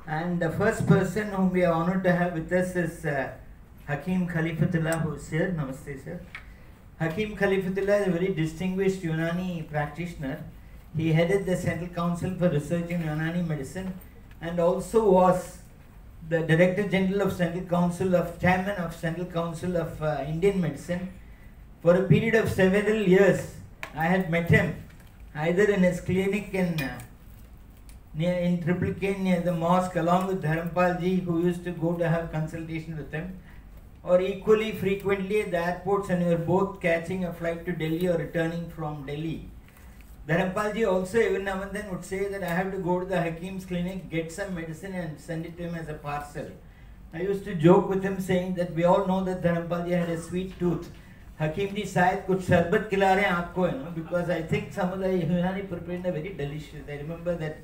And the first person whom we are honored to have with us is Hakim Khalifatullah, who is here. Namaste, sir. Hakim Khalifatullah is a very distinguished Unani practitioner. He headed the Central Council for Research in Unani Medicine and also was the Director General of Chairman of Central Council of Indian Medicine. For a period of several years, I had met him either in his clinic in Triple K near the mosque along with Dharampal ji, who used to go to have consultation with him, or equally frequently at the airports when we were both catching a flight to Delhi or returning from Delhi. Dharampal ji also every now and then would say that I have to go to the Hakim's clinic, get some medicine and send it to him as a parcel. I used to joke with him saying that we all know that Dharampal ji had a sweet tooth. Hakim ji शायद कुछ शरबत खिला रहे हैं आपको, you know, because I think some of the Unani prepared are very delicious. I remember that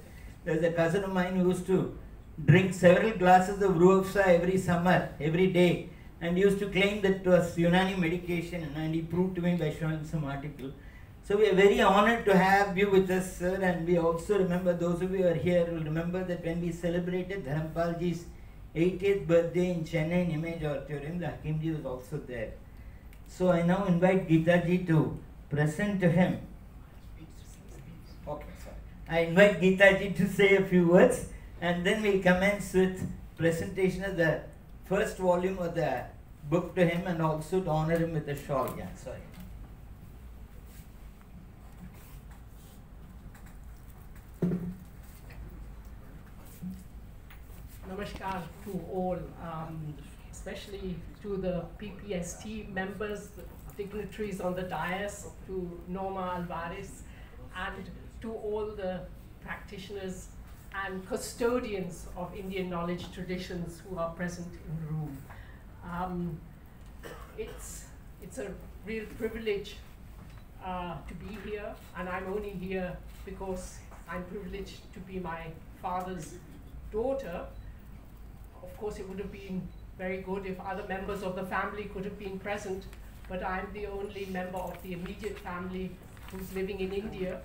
there's a cousin of mine who used to drink several glasses of ruafsa every summer, every day, and used to claim that it was Unani medication, and he proved to me by showing some article. So we are very honored to have you with us, sir, and we also remember, those of you who are here will remember that when we celebrated Dharampal ji's 80th birthday in Chennai in Image Auditorium, the Hakim ji was also there. So I now invite Geeta ji to present to him. Okay, sorry. I invite Geeta ji to say a few words, and then we'll commence with presentation of the first volume of the book to him, and also to honor him with a shawl. Yeah, sorry. Namaskar to all, especially to the PPST members, the dignitaries on the dais, to Norma Alvarez, and to all the practitioners and custodians of Indian knowledge traditions who are present in the room. It's a real privilege to be here, and I'm only here because I'm privileged to be my father's daughter. Of course, it would have been very good if other members of the family could have been present, but I'm the only member of the immediate family who's living in India.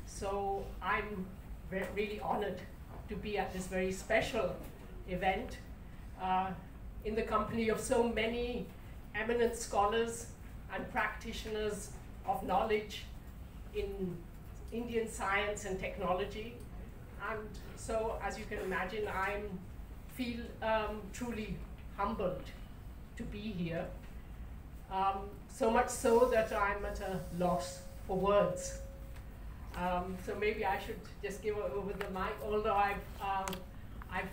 So I'm really honored to be at this very special event in the company of so many eminent scholars and practitioners of knowledge in Indian science and technology. And so, as you can imagine, I feel truly humbled to be here. So much so that I'm at a loss for words. So maybe I should just give over the mic, although I've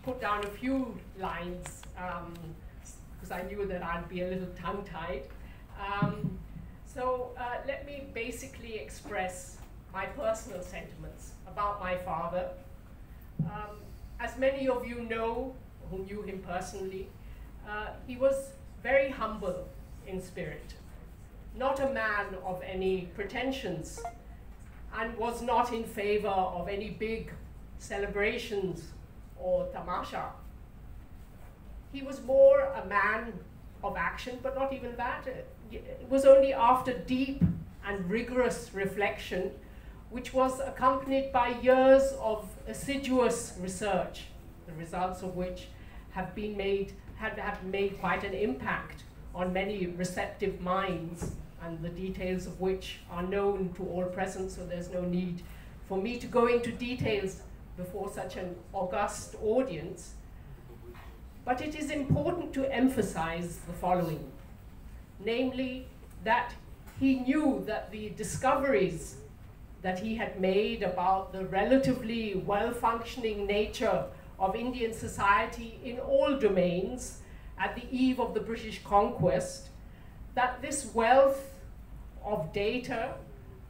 put down a few lines because I knew that I'd be a little tongue-tied. So let me basically express my personal sentiments about my father. As many of you know, who knew him personally, he was very humble in spirit, not a man of any pretensions, and was not in favor of any big celebrations or tamasha. He was more a man of action, but not even that. It was only after deep and rigorous reflection, which was accompanied by years of assiduous research, the results of which have made quite an impact on many receptive minds, and the details of which are known to all present, so there's no need for me to go into details before such an august audience. But it is important to emphasize the following, namely that he knew that the discoveries that he had made about the relatively well-functioning nature of Indian society in all domains at the eve of the British conquest, that this wealth of data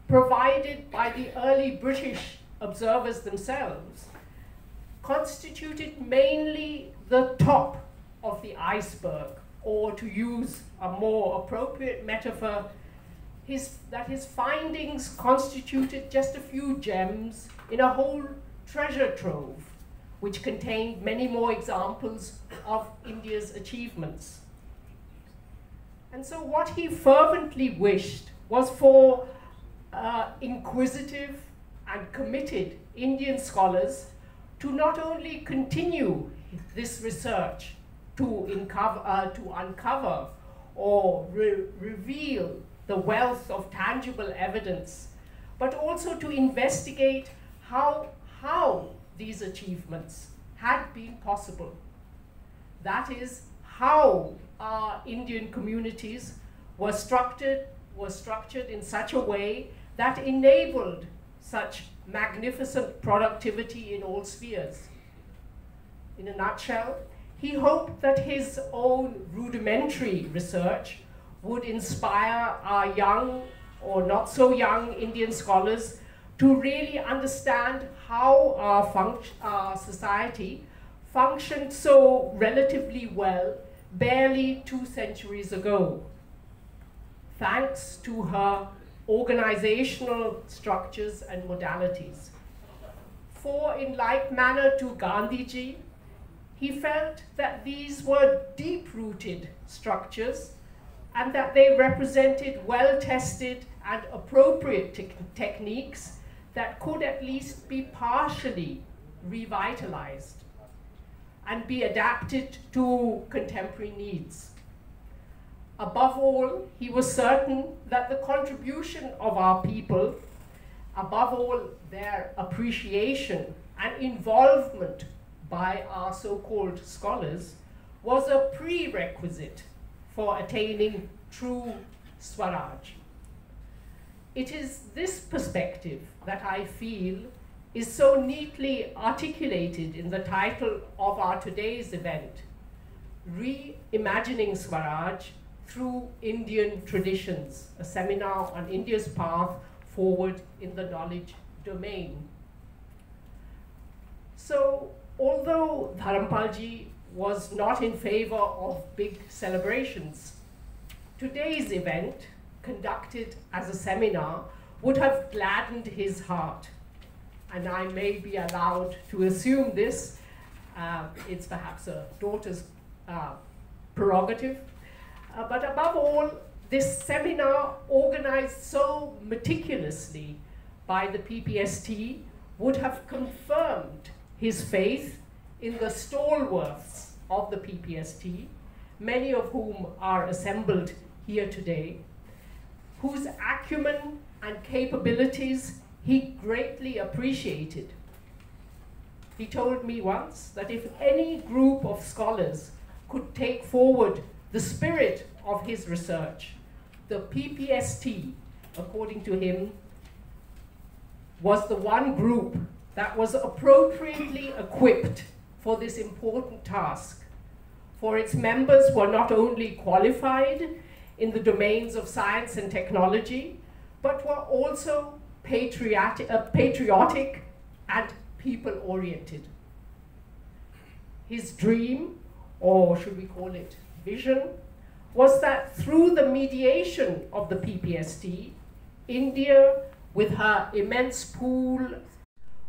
provided by the early British observers themselves constituted mainly the top of the iceberg, or to use a more appropriate metaphor, that his findings constituted just a few gems in a whole treasure trove, which contained many more examples of India's achievements. And so what he fervently wished was for inquisitive and committed Indian scholars to not only continue this research to uncover or reveal the wealth of tangible evidence, but also to investigate how these achievements had been possible. That is, how our Indian communities were structured in such a way that enabled such magnificent productivity in all spheres. In a nutshell, he hoped that his own rudimentary research would inspire our young or not so young Indian scholars to really understand how our society functioned so relatively well barely 2 centuries ago, thanks to her organizational structures and modalities. For in like manner to Gandhiji, he felt that these were deep-rooted structures and that they represented well-tested and appropriate techniques that could at least be partially revitalized and be adapted to contemporary needs. Above all, he was certain that the contribution of our people, above all their appreciation and involvement by our so-called scholars, was a prerequisite for attaining true Swaraj. It is this perspective that I feel is so neatly articulated in the title of our today's event, Reimagining Swaraj Through Indian Traditions, a seminar on India's path forward in the knowledge domain. So, although Dharampalji was not in favor of big celebrations, today's event, conducted as a seminar, would have gladdened his heart. And I may be allowed to assume this. It's perhaps a daughter's prerogative. But above all, this seminar, organized so meticulously by the PPST, would have confirmed his faith in the stalwarts of the PPST, many of whom are assembled here today, whose acumen and capabilities he greatly appreciated. He told me once that if any group of scholars could take forward the spirit of his research, the PPST, according to him, was the one group that was appropriately equipped for this important task, for its members were not only qualified in the domains of science and technology, but were also patriotic and people-oriented. His dream, or should we call it vision, was that through the mediation of the PPST, India, with her immense pool,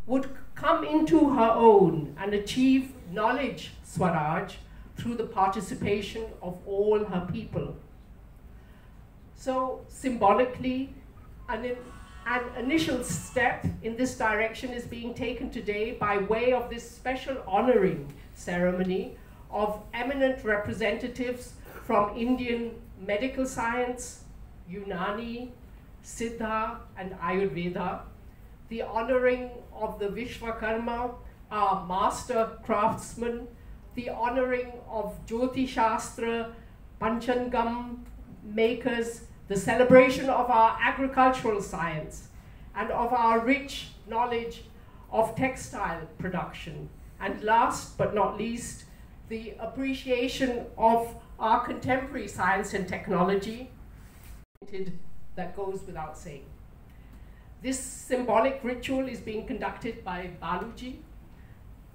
would come into her own and achieve knowledge Swaraj through the participation of all her people. So symbolically, an initial step in this direction is being taken today by way of this special honoring ceremony of eminent representatives from Indian medical science, Unani, Siddha, and Ayurveda, the honoring of the Vishwakarma, our master craftsman, the honoring of Jyoti Shastra, Panchangam makers, the celebration of our agricultural science, and of our rich knowledge of textile production. And last but not least, the appreciation of our contemporary science and technology, that goes without saying. This symbolic ritual is being conducted by Baluji,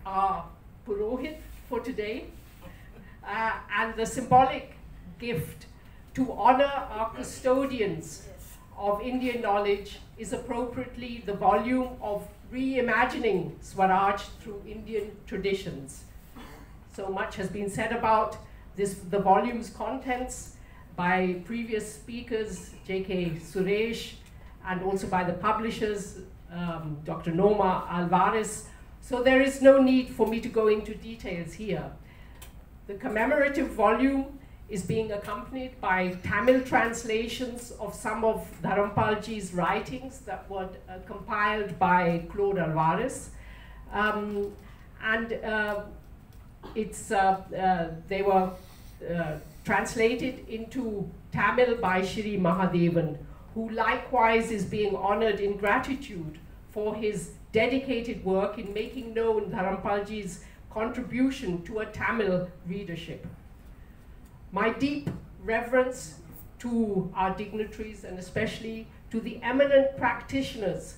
our Purohit for today, and the symbolic gift to honor our custodians of Indian knowledge is appropriately the volume of Reimagining Swaraj Through Indian Traditions. So much has been said about the volume's contents by previous speakers, J.K. Suresh, and also by the publishers, Dr. Norma Alvarez, So there is no need for me to go into details here. The commemorative volume is being accompanied by Tamil translations of some of Dharampalji's writings that were compiled by Claude Alvarez. They were translated into Tamil by Shri Mahadevan, who likewise is being honored in gratitude for his dedicated work in making known Dharampalji's contribution to a Tamil readership. My deep reverence to our dignitaries, and especially to the eminent practitioners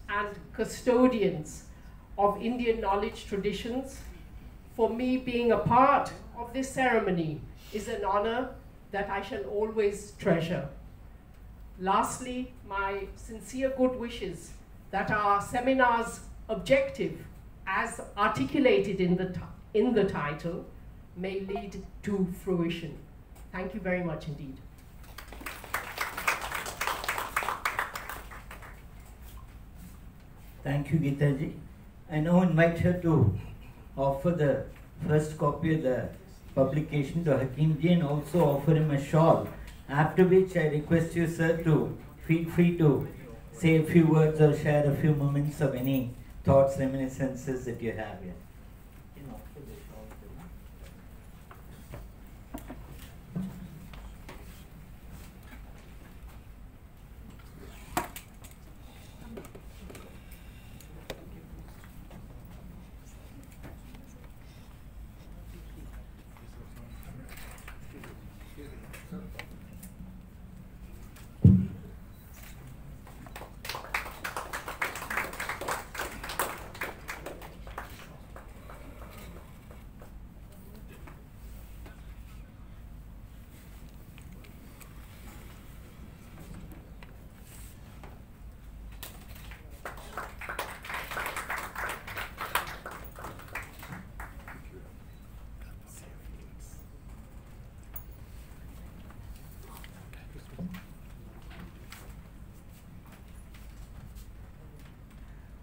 and custodians of Indian knowledge traditions. For me, being a part of this ceremony is an honor that I shall always treasure. Lastly, my sincere good wishes that our seminar's objective, as articulated in the title, may lead to fruition. Thank you very much indeed. Thank you, Geetaji. I now invite her to offer the first copy of the publication to Hakimji and also offer him a shawl. After which I request you, sir, to feel free to say a few words or share a few moments of any thoughts, reminiscences that you have here.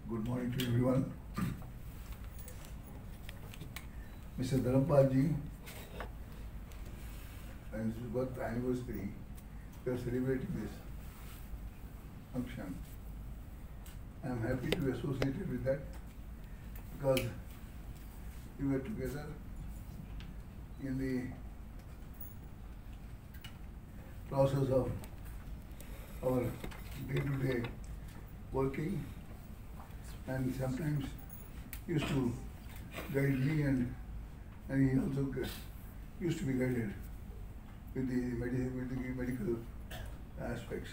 Good morning to everyone. Mr. Dharampalji and his birth anniversary, we are celebrating this function. I am happy to be associated with that because we were together in the process of our day-to-day working, and sometimes used to guide me, and he also used to be guided with the medical aspects.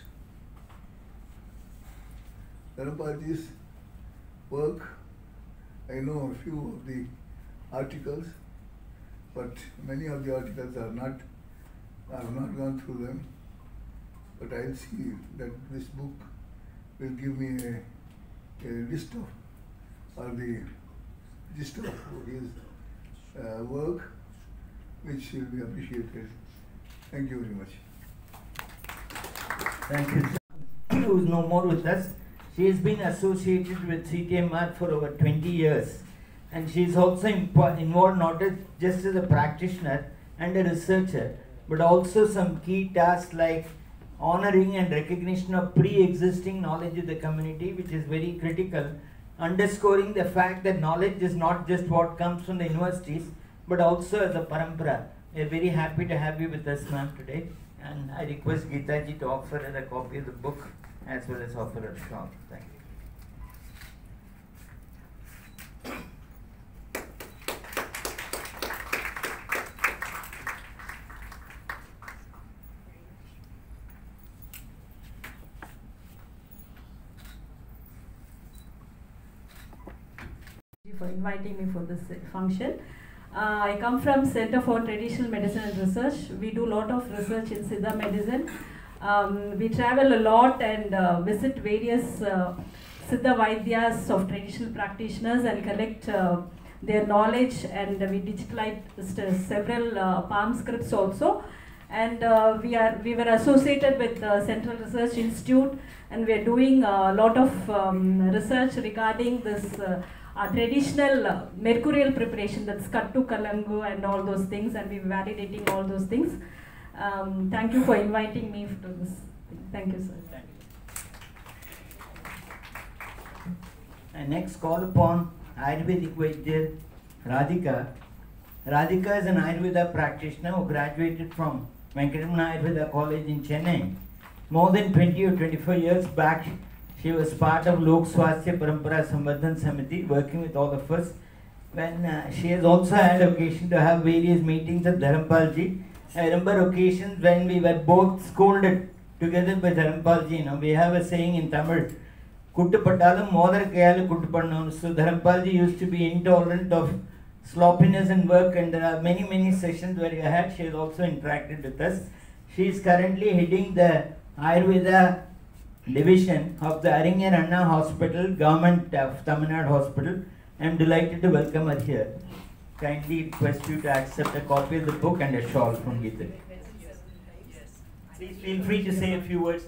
Dharampalji's work, I know a few of the articles, but many of the articles I have not gone through them. But I'll see that this book will give me a list of, or the gist of his work, which will be appreciated. Thank you very much. Thank you, sir. Who is no more with us. She has been associated with CTMR for over 20 years, and she is also involved not just as a practitioner and a researcher, but also some key tasks like honoring and recognition of pre-existing knowledge of the community, which is very critical, underscoring the fact that knowledge is not just what comes from the universities, but also as a parampara. We are very happy to have you with us, ma'am, today. And I request Geetaji to offer her a copy of the book as well as offer her a shawl. Thank you. For inviting me for this function. I come from Center for Traditional Medicine and Research. We do a lot of research in Siddha medicine. We travel a lot and visit various Siddha Vaidyas of traditional practitioners and collect their knowledge, and we digitalized several palm scripts also. And we were associated with the Central Research Institute, and we are doing a lot of research regarding this traditional mercurial preparation, that's kattu kalangu and all those things, and we're validating all those things. Thank you for inviting me to this. Thank you, sir. Thank you. I next call upon Ayurvedic Vaidya Radhika. Radhika is an Ayurveda practitioner who graduated from Venkatramana Ayurveda College in Chennai. More than 20 or 25 years back, she was part of Lok Swasthya Parampara Sambandhan Samiti, working with all of us. When she has also had occasion to have various meetings at Dharampalji. I remember occasions when we were both scolded together by Dharampalji. You know, we have a saying in Tamil, Kuttu Pattalam Modar Kayalu Kuttu Pannam. So Dharampalji used to be intolerant of sloppiness in work, and there are many sessions where we had. She has also interacted with us. She is currently heading the Ayurveda division of the Arinyar Anna Hospital, Government of Tamil Nadu Hospital. I am delighted to welcome her here. Kindly request you to accept a copy of the book and a shawl from Geeta. Please feel free to say a few words.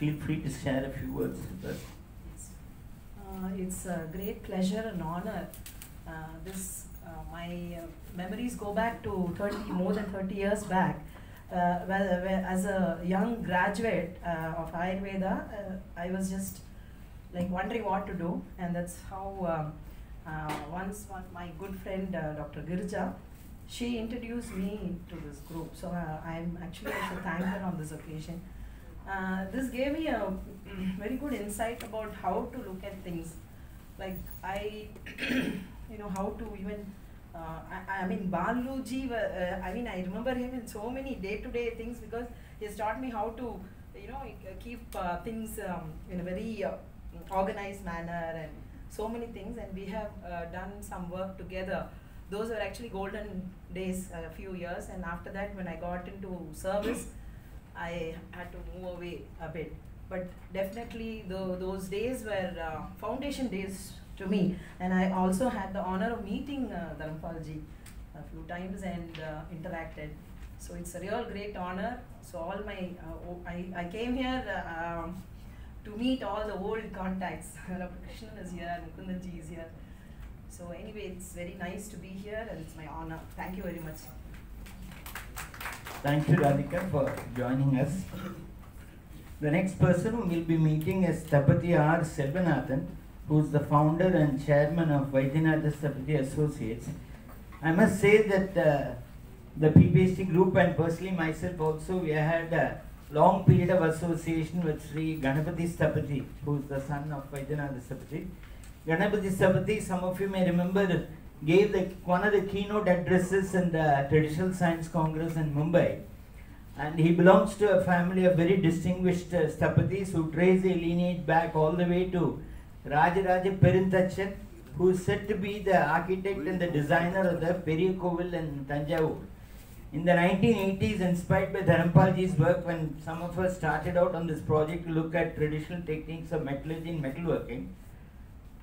Feel free to share a few words with us. It's a great pleasure and honor. My memories go back to more than 30 years back. Where as a young graduate of Ayurveda, I was just like wondering what to do, and that's how once my good friend Dr. Girija, she introduced me to this group. So I'm actually also thank her on this occasion. This gave me a very good insight about how to look at things. Like I, how to even, I mean Baluji, I remember him in so many day-to-day things, because he has taught me how to, keep things in a very organized manner and so many things, and we have done some work together. Those were actually golden days, a few years, and after that when I got into service, I had to move away a bit. But definitely those days were foundation days to me, and I also had the honor of meeting Dharampalji a few times and interacted. So it's a real great honor. So all my, I came here to meet all the old contacts. Krishnan is here, Mukundanji is here. So anyway, it's very nice to be here, and it's my honor. Thank you very much. Thank you, Radhika, for joining us. The next person whom we'll be meeting is Thapati R. Selvanathan, who is the founder and chairman of Vaidyanatha Thapati Associates. I must say that the PPST group and personally myself also, we had a long period of association with Sri Ganapati Thapati, who is the son of Vaidyanatha Thapati. Ganapati Thapati, some of you may remember, gave one of the keynote addresses in the Traditional Science Congress in Mumbai. And he belongs to a family of very distinguished Sthapatis who trace their lineage back all the way to Rajaraja Perintachan, who is said to be the architect and the designer of the Periya Kovil in Tanjavur. In the 1980s, inspired by Dharampalji's work, when some of us started out on this project to look at traditional techniques of metallurgy and metalworking,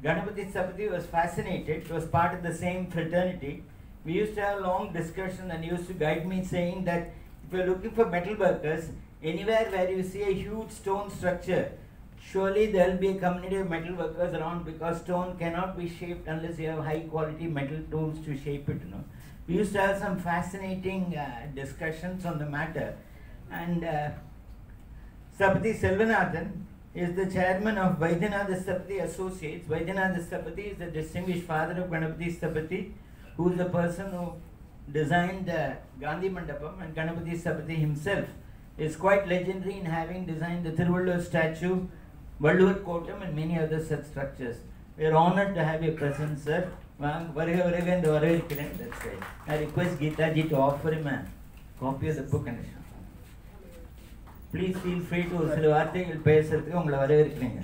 Ganapati Thapati was fascinated. He was part of the same fraternity. We used to have long discussions, and he used to guide me saying that if you're looking for metal workers, anywhere where you see a huge stone structure, surely there will be a community of metal workers around, because stone cannot be shaped unless you have high quality metal tools to shape it. We used to have some fascinating discussions on the matter. And Thapati Selvanathan is the chairman of Vaidyanatha Thapati Associates. Vaidyanatha Thapati is the distinguished father of Ganapati Thapati, who is the person who designed Gandhi Mandapam, and Ganapati Thapati himself is quite legendary in having designed the Thiruvallur statue, Valluvar Kotam, and many other such structures. We are honored to have your presence, sir. That's right. I request Geeta ji to offer him a copy of the book and please feel free to சில வார்த்தைகள் பேசுறதுக்கு உங்களை வரவேற்கிறேங்க.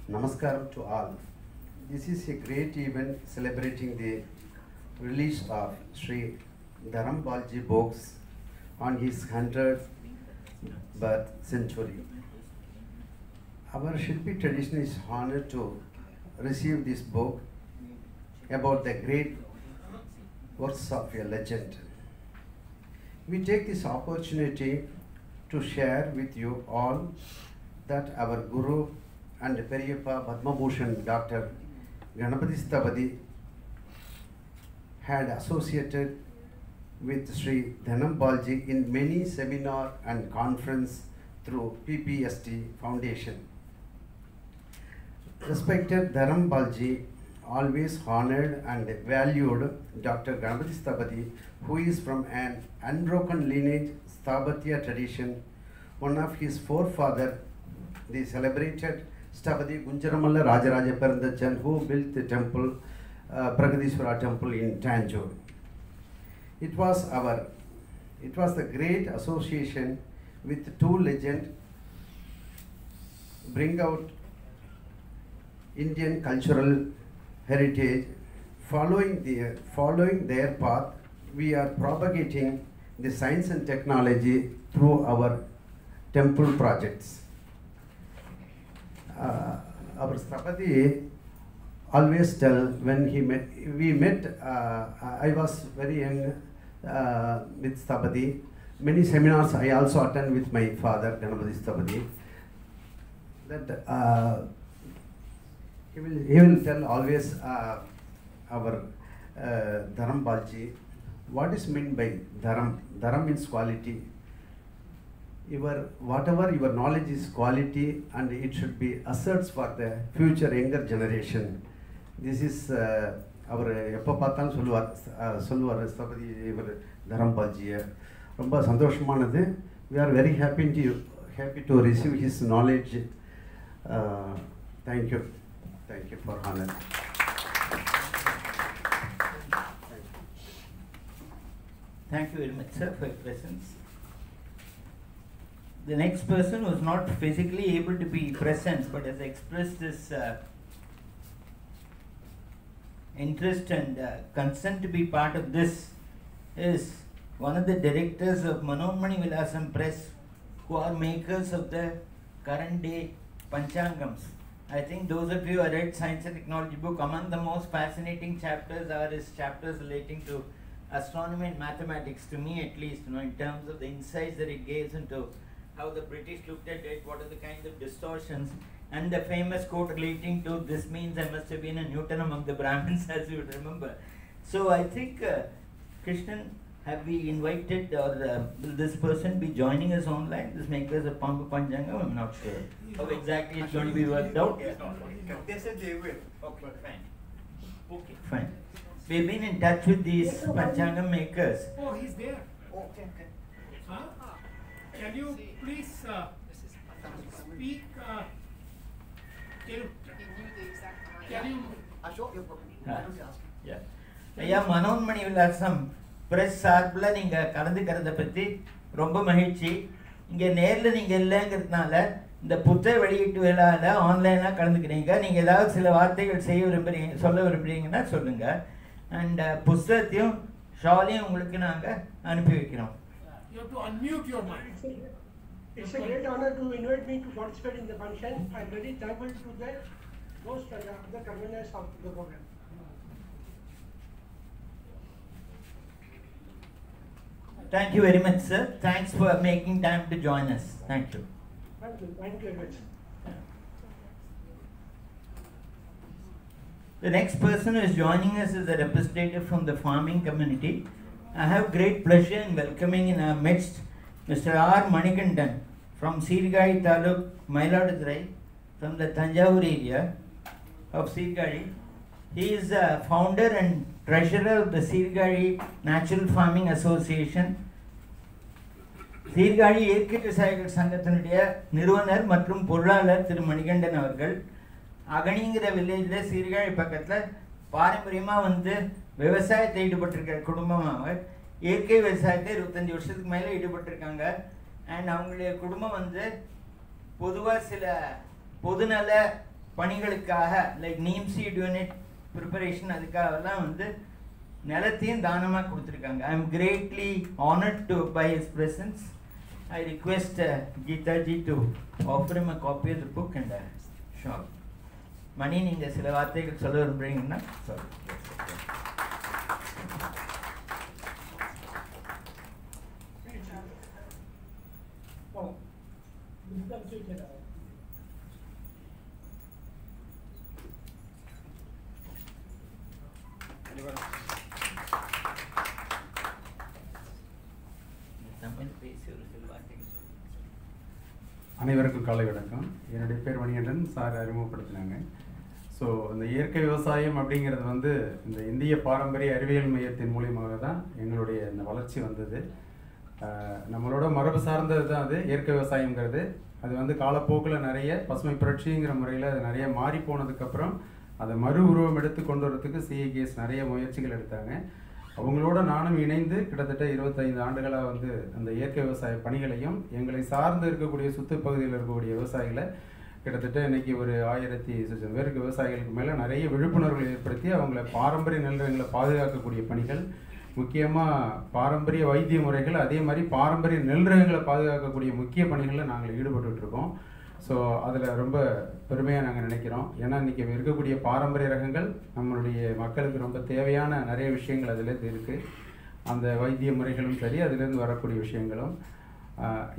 Namaskaram to all. This is a great event celebrating the release of Sri Dharambalji books on his 100th birth century. Our Shilpi tradition is honored to receive this book about the great works of a legend. We take this opportunity to share with you all that our Guru and Periyappa Padma Bhushan Dr. Ganapati Sthavadi had associated with Sri Dharambalji in many seminar and conference through PPST Foundation. Respected Dharambalji always honored and valued Dr. Ganapati Sthavadi, who is from an unbroken lineage Sthabatiya tradition. One of his forefathers, the celebrated Sthavadi Gunjaramalla Rajaraja Perandachan, who built the temple, Pragadishwara temple in Tanjore. It was the great association with two legends bring out Indian cultural heritage. Following their path, we are propagating the science and technology through our temple projects. Our Sthavadi always tell when we met, I was very young with Sthavadi. Many seminars I also attend with my father, Ganapati Sthavadi. That he will tell always our Dharambalji what is meant by Dharam. Dharam means quality. Whatever your knowledge is quality, and it should be asserts for the future younger generation. This is our எப்போ பார்த்தாலும் சொல்லுவார் ஸ்தபதி இவர் தரம்பால்ஜியை ரொம்ப சந்தோஷமானது. We are very happy to receive his knowledge. Thank you for honor. Thank you very much, sir, for your presence. The next person was not physically able to be present, but has expressed his interest and consent to be part of this, is one of the directors of Manommani Vilasam Press, who are makers of the current day Panchangams. I think those of you who read Science and Technology book, among the most fascinating chapters are his chapters relating to astronomy and mathematics, to me at least, in terms of the insights that it gives into how the British looked at it, what are the kinds of distortions, and the famous quote relating to this means I must have been a Newton among the Brahmins, as you would remember. So I think, Krishnan, have we invited, or will this person be joining us online, this makers of Pamba Panchangam? I'm not sure how exactly it's going to be worked out. They said they will. Okay, fine. Okay, fine. We've been in touch with these Panchangam makers. Oh, he's there. Okay. Huh? Can you please speak? Can you? Yeah. ஐயா மனோன்மணி விலாசம் press சார்பில் நீங்கள் கலந்துக்கிறத பற்றி ரொம்ப மகிழ்ச்சி. இங்கே நேரில் நீங்கள் இல்லைங்கிறதுனால இந்த புத்தக வெளியீட்டு விழாவில் ஆன்லைனாக கலந்துக்கிறீங்க. நீங்கள் ஏதாவது சில வார்த்தைகள் சொல்ல விரும்புகிறீங்கன்னா சொல்லுங்கள். அண்ட் புஸ்தகத்தையும் ஷாலையும் உங்களுக்கு நாங்கள் அனுப்பி வைக்கிறோம். You have to unmute your mic. It's a great honor to invite me to participate in the function. I'm very thankful to the most other conveners of the program. Thank you very much, sir. Thanks for making time to join us. Thank you. Thank you very much. The next person who is joining us is a representative from the farming community. I have great pleasure in welcoming in our midst Mr. R. Manikandan from Sirgadi Taluk, Mayiladuthurai, from the Tanjavur area of Sirgadi. He is a founder and treasurer of the Sirgadi Natural Farming Association. Sirkazhi இயற்கை விவசாயிகள் சங்கத்தினுடைய நிறுவனர் மற்றும் பொருளாளர் திரு மணிகண்டன் அவர்கள் அகனிங்கிற வில்லேஜில் சீர்காழி பக்கத்தில் பாரம்பரியமாக வந்து விவசாயத்தை ஈடுபட்டிருக்கிற குடும்பமாக இயற்கை விவசாயத்தை 25 வருஷத்துக்கு மேலே ஈடுபட்டிருக்காங்க. அண்ட் அவங்களுடைய குடும்பம் வந்து பொதுவாக சில பொதுநல பணிகளுக்காக like neem seed unit preparation அதுக்காகலாம் வந்து நிலத்தையும் தானமாக கொடுத்துருக்காங்க. I am greatly honoured to by his presence. I request Geeta ji to offer him a copy of the book and a shawl. மணி நீங்கள் சில வார்த்தைகள் சொல்ல விரும்புறீங்கன்னா sorry. அனைவருக்கும் காலை வணக்கம். என்னுடைய பேர் மணிகண்டன், சார் அறிமுகப்படுத்தினாங்க. ஸோ இந்த இயற்கை விவசாயம் அப்படிங்கிறது வந்து இந்த இந்திய பாரம்பரிய அறிவியல் மையத்தின் மூலியமாக தான் எங்களுடைய இந்த வளர்ச்சி வந்தது. நம்மளோட மரபு சார்ந்தது தான் அது இயற்கை விவசாயங்கிறது. அது வந்து காலப்போக்கில் நிறைய பசுமை புரட்சிங்கிற முறையில் அது நிறைய மாறி போனதுக்கப்புறம் அதை மறு உருவம் எடுத்து கொண்டு வரதுக்கு சிஐகேஎஸ் நிறைய முயற்சிகள் எடுத்தாங்க. அவங்களோட நானும் இணைந்து கிட்டத்தட்ட 25 ஆண்டுகளாக வந்து அந்த இயற்கை விவசாய பணிகளையும் எங்களை சார்ந்து இருக்கக்கூடிய சுற்றுப்பகுதியில் இருக்கக்கூடிய விவசாயிகளை கிட்டத்தட்ட இன்றைக்கி ஒரு 1000 பேருக்கு விவசாயிகளுக்கு மேலே நிறைய விழிப்புணர்வுகளை ஏற்படுத்தி அவங்கள பாரம்பரிய நிலங்களை பாதுகாக்கக்கூடிய பணிகள், முக்கியமாக பாரம்பரிய வைத்திய முறைகள், அதே மாதிரி பாரம்பரிய நெல்ரகங்களை பாதுகாக்கக்கூடிய முக்கிய பணிகளில் நாங்கள் ஈடுபட்டுருக்கோம். ஸோ அதில் ரொம்ப பெருமையாக நாங்கள் நினைக்கிறோம். ஏன்னா இன்றைக்கி இருக்கக்கூடிய பாரம்பரிய ரகங்கள் நம்மளுடைய மக்களுக்கு ரொம்ப தேவையான நிறைய விஷயங்கள் அதிலேருந்து இருக்குது. அந்த வைத்திய முறைகளும் சரி, அதிலேருந்து வரக்கூடிய விஷயங்களும்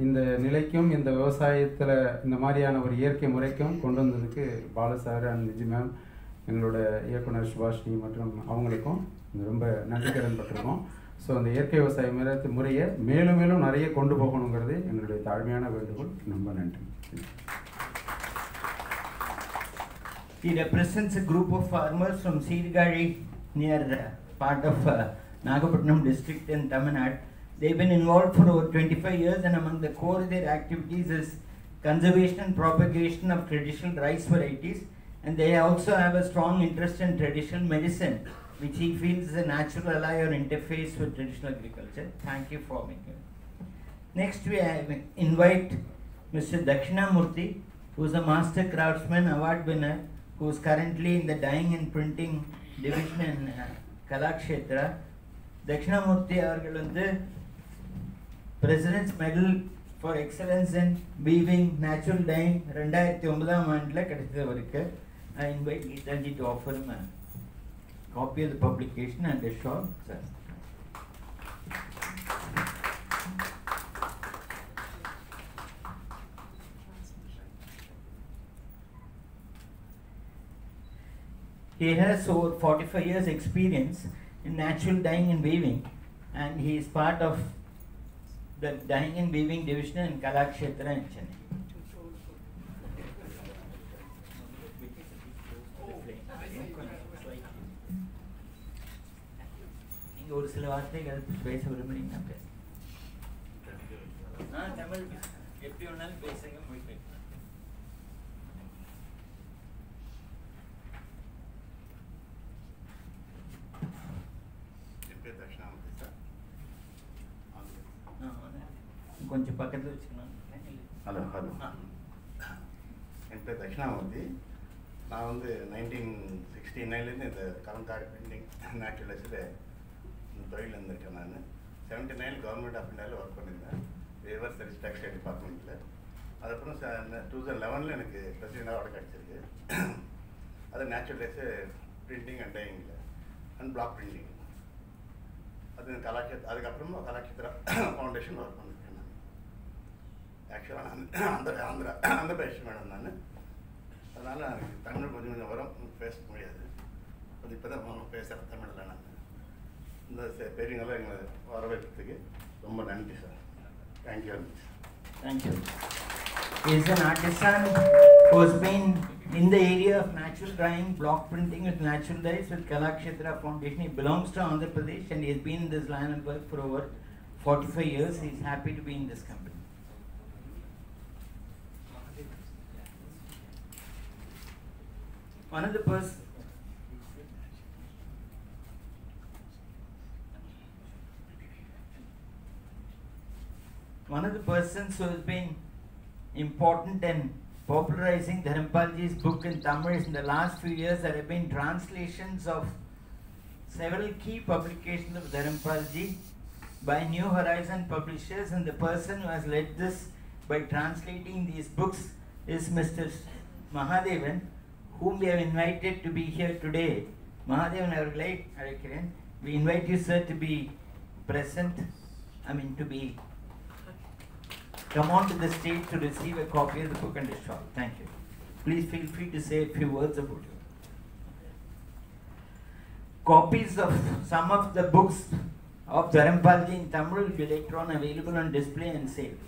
இந்த நிலைக்கும் இந்த விவசாயத்தில் இந்த மாதிரியான ஒரு இயற்கை முறைக்கும் கொண்டு வந்ததுக்கு பாலு சார் அண்ட் நிஜி மேம், எங்களோட இயக்குனர் சுபாஷினி மற்றும் அவங்களுக்கும் ரொம்ப நன்றி கடன் பட்டிருக்கோம். ஸோ அந்த இயற்கை விவசாய முறையை மேலும் மேலும் நிறைய கொண்டு போகணுங்கிறது எங்களுடைய தாழ்மையான வேண்டுகோள். ரொம்ப நன்றி. He represents a group of farmers from Sirgari near part of Nagapattinam district in Tamil Nadu. They've been involved for over 25 years, and among the core of their activities is conservation and propagation of traditional rice varieties, and they also have a strong interest in traditional medicine, which he feels is a natural ally or interface with traditional agriculture. Thank you for making it. Next we invite Mr. Dakshinamurthy, who is a master craftsman award winner, who is currently in the dyeing and printing division in Kalakshetra. Dakshinamurthy avargal vandu President's Medal for Excellence in Weaving Natural Dyeing 2009 ஆண்டுல கிடைச்சவருக்கு. I invite Geeta ji to offer him a copy of the publication and a shawl. Sir. He has over 45 years experience in natural dyeing and weaving, and he is part of the dyeing and weaving division in Kalakshetra in Chennai. நீங்க ஒரு சில வார்த்தைகள் பேச விரும்புறீங்கன்னா பேசுங்க. தமிழ் எப்படி வேணாலும் பேசுங்க. கொஞ்சம் பக்கத்தில் வச்சுக்கலாம். ஹலோ ஹலோ, என் பேர் தட்சிணாமூர்த்தி. நான் வந்து 1969 இந்த கலந்தாரி பிரிண்டிங் நேச்சுரலைஸில் இந்த தொழில் இருந்திருக்கேன். நான் 79 கவர்மெண்ட் ஆஃப் இந்தியாவில் ஒர்க் பண்ணியிருந்தேன், ரிவர்ஸ் சர்வீஸ் டெக்ஸ்டைல் டிபார்ட்மெண்ட்டில். அதுக்கப்புறம் 2011 எனக்கு பிரசிடென்ட் அவார்டு கிடச்சிருக்கு. அது நேச்சுரலைஸு பிரிண்டிங் அண்ட் டையிங்கில் அண்ட் பிளாக் பிரிண்டிங். அது அதுக்கப்புறமா கலாட்சேத்ரா ஃபவுண்டேஷன் ஒர்க் பண்ணியிருக்கேன். ஆக்சுவலாக நான் அந்த பேச மேடம் நான், அதனால் எனக்கு தமிழ் கொஞ்சம் கொஞ்சம் வரும், பேச முடியாது. அது இப்போ தான் பேசுகிறேன் தமிழில். நான் இந்த பெரியவங்களாம் எங்களை வரவேற்கிறதுக்கு ரொம்ப நன்றி sir. Thank you very much. Thank you. He is an artisan who has been in the area of natural dyeing, block printing with natural dyes with Kalakshetra Foundation. He belongs to Andhra Pradesh and he has been in this line of work for over 45 years. He is happy to be in this company. One of the persons who has been important in popularizing Dharampalji's book in Tamil in the last few years, there have been translations of several key publications of Dharampalji by New Horizon Publishers, and the person who has led this by translating these books is Mr. Mahadevan, whom we have invited to be here today. Mahadevan, we invite you, sir, to be present, come on to the stage to receive a copy of the book and a shawl. Thank you. Please feel free to say a few words about it. Copies of some of the books of Dharampalji in Tamil will be later on available on display and sale.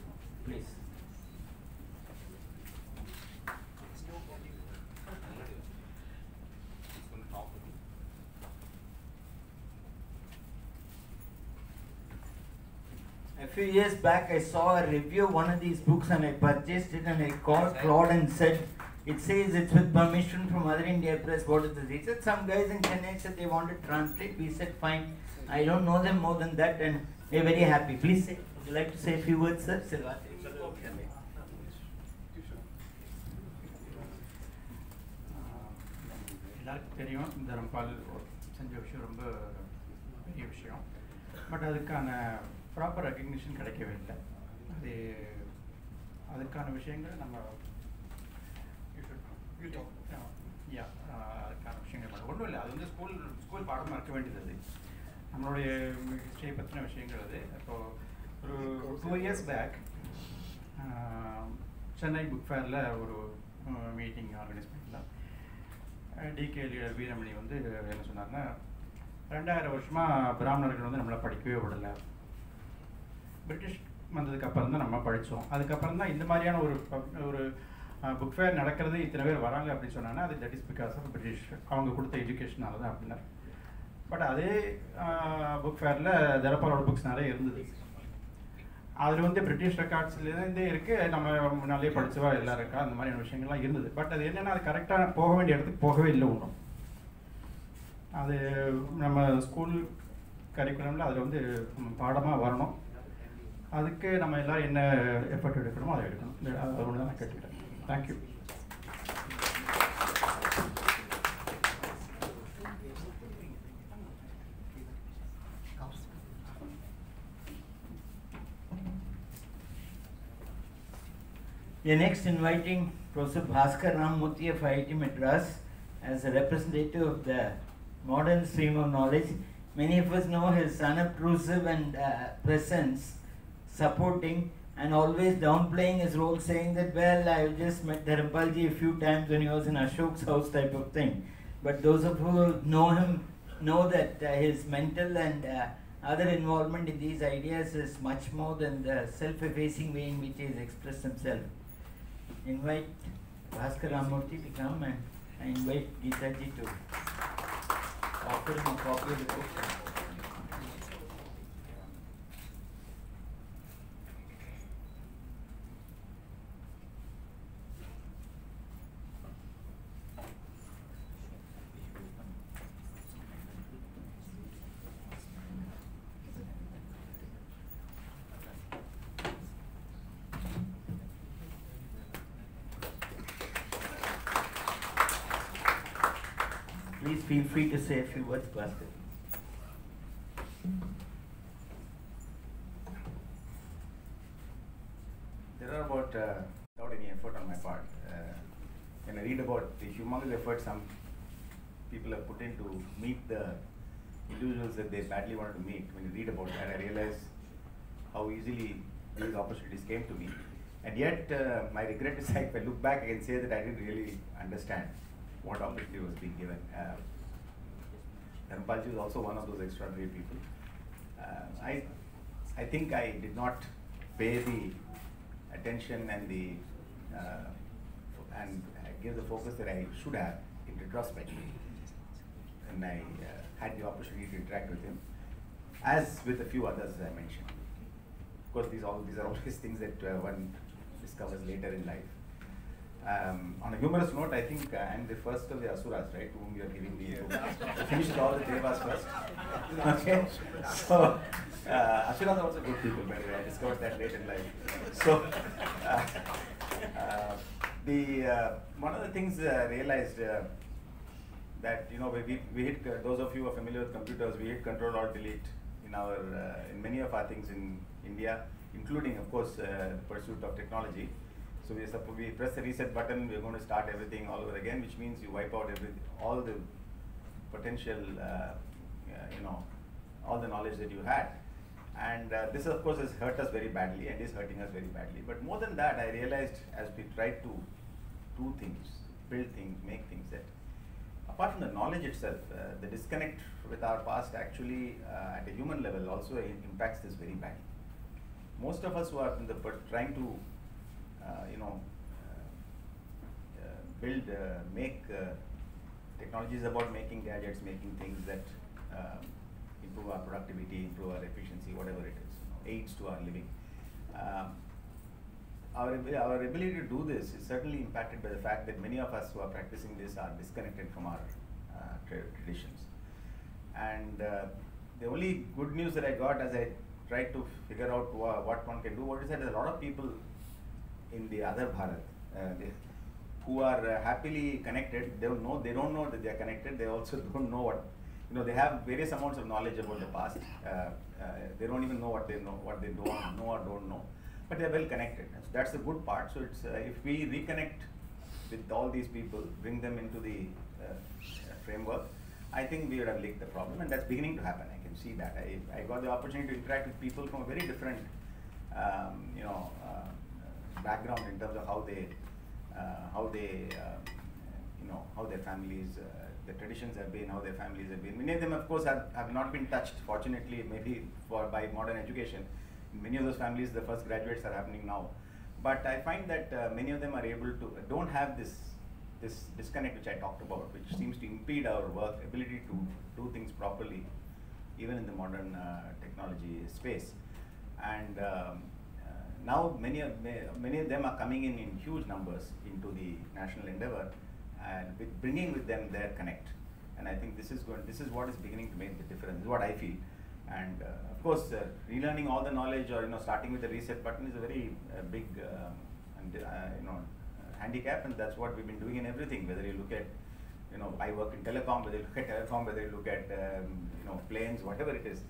Please. A few years back, I saw a review of one of these books and I purchased it, and I called Claude and said, it says it's with permission from Other India Press. What is this? He said some guys in Chennai said they want to translate. We said fine. I don't know them more than that, and they're very happy. Please say, would you like to say a few words, sir? எல்லாருக்கும் தெரியும் தரம்பால் செஞ்ச விஷயம் ரொம்ப பெரிய விஷயம். But அதுக்கான proper recognition கிடைக்கவே இல்லை. அதுக்கான விஷயங்கள் நம்ம அதுக்கான விஷயங்கள் ஒன்றும் இல்லை. அது வந்து ஸ்கூல் பாடமாக இருக்க வேண்டியது. அது நம்மளுடைய ஹிஸ்டரியை பற்றின விஷயங்கள். அது இப்போது ஒரு 2 years பேக் சென்னை புக் ஃபேரில் ஒரு மீட்டிங் ஆர்கனைஸ் பண்ணலாம். டிகே லீடர் வீரமணி வந்து என்ன சொன்னார்னா, 2000 வருஷமாக பிராமணர்கள் வந்து நம்மளை படிக்கவே விடலை. பிரிட்டிஷ் வந்ததுக்கு அப்புறம் தான் நம்ம படித்தோம். அதுக்கப்புறம் தான் இந்த மாதிரியான ஒரு புக் ஃபேர் நடக்கிறது, இத்தனை பேர் வராங்க அப்படின்னு சொன்னாங்கன்னா, அது that is because of British, அவங்க கொடுத்த எஜுகேஷனால தான் அப்படின்னா. பட் அதே புக் ஃபேரில் தரப்பாலோட புக்ஸ் நிறைய இருந்தது. அதில் வந்து பிரிட்டிஷ் ரெக்கார்ட்ஸ்லேருந்தே இருக்குது, நம்ம முன்னாலே படித்தவா எல்லாம் இருக்கா, அந்த மாதிரியான விஷயங்கள்லாம் இருந்தது. பட் அது என்னென்னா, அது கரெக்டாக போக வேண்டிய இடத்துக்கு போகவே இல்லை ஒன்றும். அது நம்ம ஸ்கூல் கரிக்குலமில் அதில் வந்து பாடமாக வரணும். அதுக்கு நம்ம எல்லோரும் என்ன எஃபர்ட் எடுக்கணுமோ அதை எடுக்கணும். அது ஒன்று தான் நான் கேட்டுக்கிறேன். Thank you. We are next inviting Professor Bhaskar Ramamurthy of IIT Madras as a representative of the modern stream of knowledge. Many of us know his unobtrusive and presence, supporting and always downplaying his role, saying that, well, I've just met Dharampalji a few times when he was in Ashok's house type of thing. But those of who know him know that his mental and other involvement in these ideas is much more than the self-effacing way in which he has expressed himself. Invite Bhaskar Ramamurthy to come, and I invite Geeta ji to offer him a copy of the book. Please feel free to say a few words, Bhaskar. There are about, without any effort on my part, when I read about the humongous effort some people have put in to meet the individuals that they badly wanted to meet, when you read about that, I realize how easily these opportunities came to me. And yet, my regret is if I look back, I can say that I didn't really understand what opportunity was being given. Dharampalji is also one of those extraordinary people. I think I did not pay the attention and give the focus that I should have in retrospect. And I had the opportunity to interact with him, as with a few others as I mentioned. Of course, these are always things that one discovers later in life. On a humorous note, I think I'm the first of the Asuras, right, to whom you are giving the book. I finished all the Devas first. Okay, so Asuras are also good people, by the way. I discovered that late in life. So one of the things I realized that we hit those of you who are familiar with computers, we hit Control Alt Delete in many of our things in India, including of course pursuit of technology. So we press the reset button, we're going to start everything all over again, which means you wipe out all the potential, all the knowledge that you had. And this of course has hurt us very badly and is hurting us very badly. But more than that, I realized as we tried to do things, build things, make things, that apart from the knowledge itself, the disconnect with our past actually at a human level also impacts this very badly. Most of us who are trying to make technologies about making gadgets, making things that improve our productivity, improve our efficiency, whatever it is, aids to our living. Our ability to do this is certainly impacted by the fact that many of us who are practicing this are disconnected from our traditions. And the only good news that I got as I tried to figure out what one can do, what is that there are a lot of people in the other Bharat who are happily connected. They don't know that they are connected. They also don't know what, they have various amounts of knowledge about the past. They don't even know what they know, what they don't know or don't know, but they are well connected. So that's the good part. So it's if we reconnect with all these people, bring them into the framework, I think we would have licked the problem, and that's beginning to happen. I can see that. I got the opportunity to interact with people from a very different, background in terms of how their families, the traditions have been, how their families have been. Many of them, of course, have not been touched, fortunately, maybe by modern education. In many of those families, the first graduates are happening now. But I find that many of them are able to, don't have this disconnect which I talked about, which seems to impede our work, ability to do things properly, even in the modern technology space. And now many of them are coming in huge numbers into the national endeavor, and bringing with them their connect. And I think this is what is beginning to make the difference. This is what I feel. And of course, relearning all the knowledge, or starting with the reset button, is a very big handicap, and that's what we've been doing in everything. Whether you look at, I work in telecom, whether you look at telecom, whether you look at planes, whatever it is.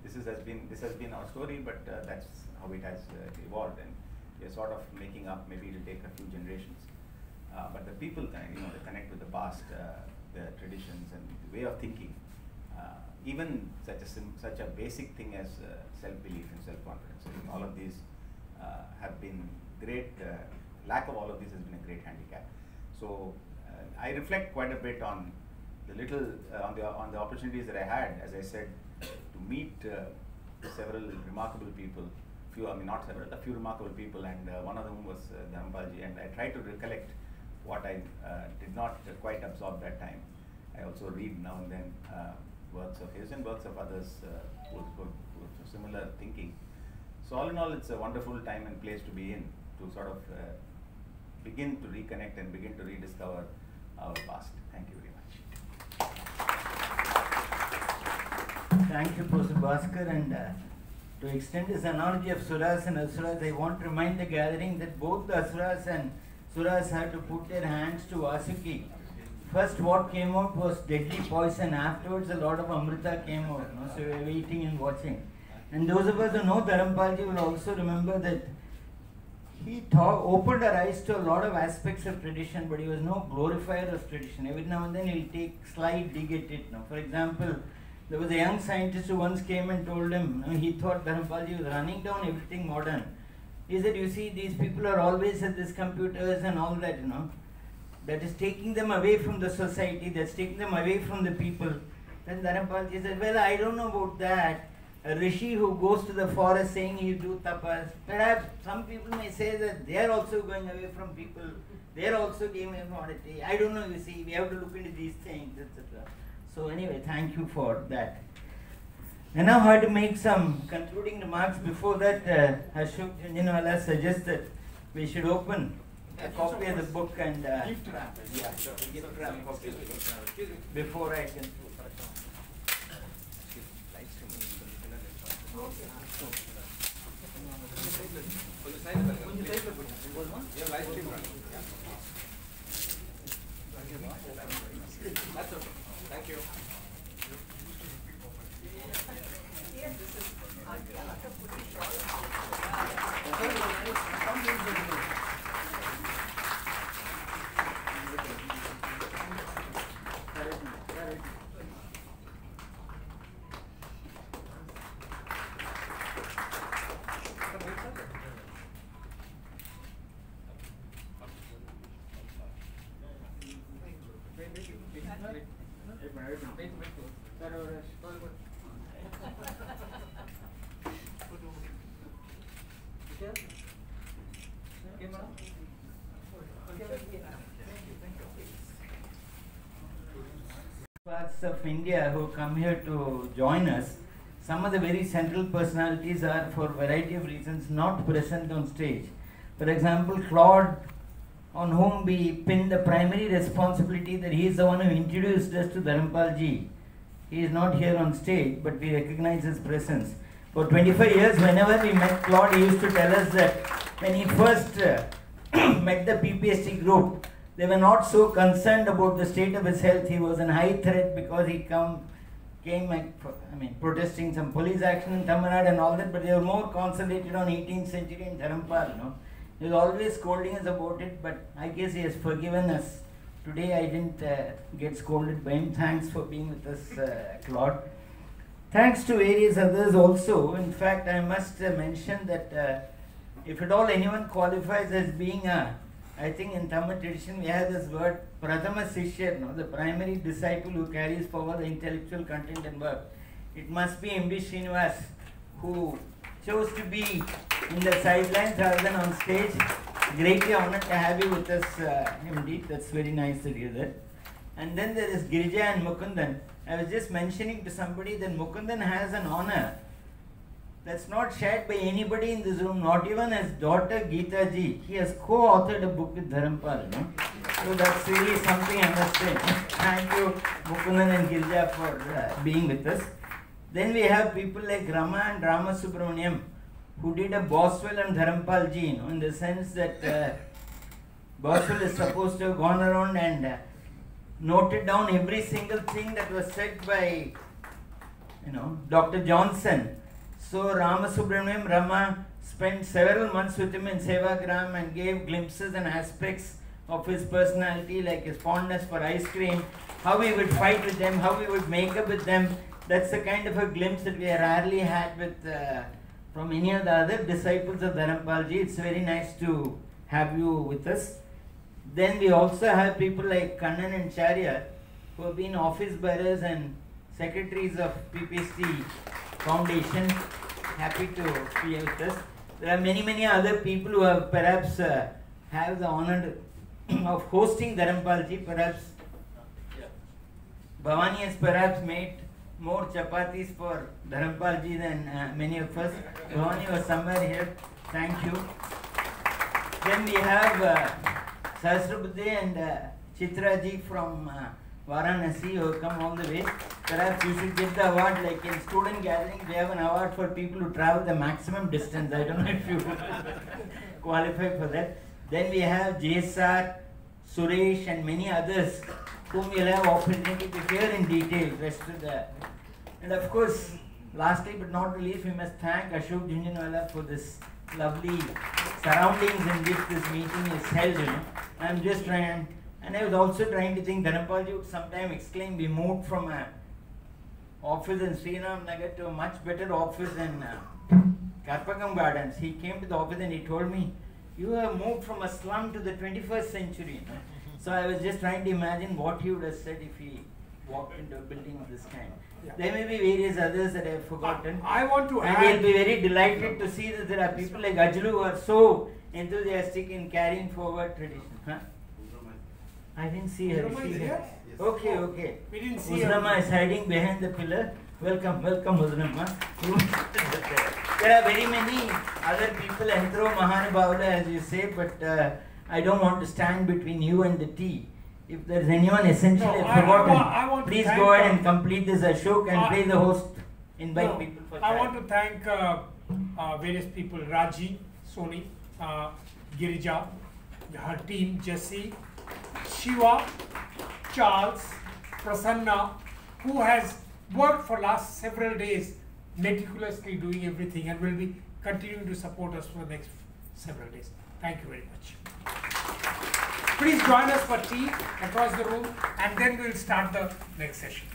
This has been our story, but that's how it has evolved, and we're sort of making up. Maybe it'll take a few generations, but the people, they connect with the past, the traditions, and the way of thinking. Even such a basic thing as self-belief and self-confidence. All of these have been great. Lack of all of this has been a great handicap. So I reflect quite a bit on the on the opportunities that I had, as I said, to meet several remarkable people. A few remarkable people, and one of them was Dharampalji, and I tried to recollect what I did not quite absorb that time. I also read now and then works of his and works of others who have similar thinking. So all in all, it's a wonderful time and place to be in, to sort of begin to reconnect and begin to rediscover our past. Thank you very much. Thank you, Professor Bhaskar. And to extend this analogy of Suras and Asuras, I want to remind the gathering that both the Asuras and Suras had to put their hands to Vasuki. First, what came out was deadly poison. Afterwards, a lot of Amrita came out. So we were waiting and watching. And those of us who know Dharampalji will also remember that he opened our eyes to a lot of aspects of tradition, but he was no glorifier of tradition. Every now and then he'll take slight dig at it. For example, there was a young scientist who once came and told him, he thought Dharampalji was running down everything modern. He said, you see, these people are always at these computers and all that, that is taking them away from the society, that's taking them away from the people. Then Dharampalji said, well, I don't know about that. A rishi who goes to the forest saying he do tapas, perhaps some people may say that they are also going away from people, they are also giving immortality. I don't know, you see, we have to look into these things, etc. So anyway, thank you for that. I now have to make some concluding remarks. Before that, Ashok Junjanwala suggests that we should open a copy of the book and gift wrap. Yeah, gift wrap copy of the book before I conclude. Thank you. Parts of India who come here to join us, some of the very central personalities are, for a variety of reasons, not present on stage. For example, Claude, on whom we pin the primary responsibility that he is the one who introduced us to Dharampal Ji. He is not here on stage, but we recognize his presence. For 25 years, whenever we met Claude, he used to tell us that when he first met the PPST group, they were not so concerned about the state of his health. He was in high threat because he came protesting some police action in Tamil Nadu and all that, but they were more concentrated on 18th century and Dharampal, you know. He was always scolding us about it, but I guess he has forgiven us. Today I didn't get scolded by him. Thanks for being with us, Claude. Thanks to various others also. In fact, I must mention that if at all anyone qualifies as being I think in Tamil tradition we have this word Prathama Sishya, no? The primary disciple who carries forward the intellectual content and work. It must be M.D. Srinivas, who chose to be in the sidelines rather than on stage. Greatly honored to have you with us, MD. That's very nice that you're there. And then there is Girija and Mukundan. I was just mentioning to somebody that Mukundan has an honor that's not shared by anybody in this room, not even his daughter Geeta Ji. He has co-authored a book with Dharampal, you know? So that's really something I must say. Thank you, Mukundan and Girija, for being with us. Then we have people like Rama and Rama Subramaniam, who did a Boswell and Dharampal Ji, you know, in the sense that Boswell is supposed to have gone around and noted down every single thing that was said by, you know, Dr. Johnson. So Rama Subramaniam, Rama spent several months with him in Sevagram and gave glimpses and aspects of his personality, like his fondness for ice cream, how he would fight with them, how he would make up with them. That's the kind of a glimpse that we rarely had with from any of the other disciples of Dharampal Ji. It's very nice to have you with us. Then we also have people like Kannan and Charya, who have been office bearers and secretaries of PPST Foundation. Happy to be with us. There are many other people who have perhaps have the honor of hosting Dharampal Ji. Perhaps Bhavani has perhaps made more chapatis for Dharampal Ji than many of us. Bhavani was somewhere here. Thank you. Then we have Sahasrabuddhe and Chitra Ji from Varanasi, who have come all the way. Perhaps you should get the award, like in student gatherings, we have an award for people who travel the maximum distance. I don't know if you qualify for that. Then we have JSR, Suresh and many others whom we'll have opportunity to hear in detail. Rest of the, and of course, lastly but not least, we must thank Ashok Junjanwala for this lovely surroundings in which this meeting is held. You know, I'm just trying, and I was also trying to think Dharampal Ji would sometime exclaim, we moved from a office in Sriram Nagar to a much better office in Karpagam Gardens. He came to the office and he told me, you have moved from a slum to the 21st century. You know? So I was just trying to imagine what he would have said if he walked into a building of this kind. Yeah. There may be various others that I have forgotten. I want to and add. we'll be very delighted to see that there are people like Ajlu who are so enthusiastic in carrying forward tradition. Huh? I didn't see her. Uzrama is here? Okay, okay. We didn't see Uzrama her. is hiding behind the pillar. Welcome, welcome, Mudunamma. There are very many other people, Entro Mahanabhavula, as you say, but I don't want to stand between you and the tea. If there is anyone essentially forgotten, I want please to go ahead and complete this, Ashok, and play the host. Invite people for I want to thank various people, Raji, Soni, Girija, her team, Jesse, Shiva, Charles, Prasanna, who has worked for last several days meticulously doing everything and will be continuing to support us for the next several days. Thank you very much. Please join us for tea across the room, and then we'll start the next session.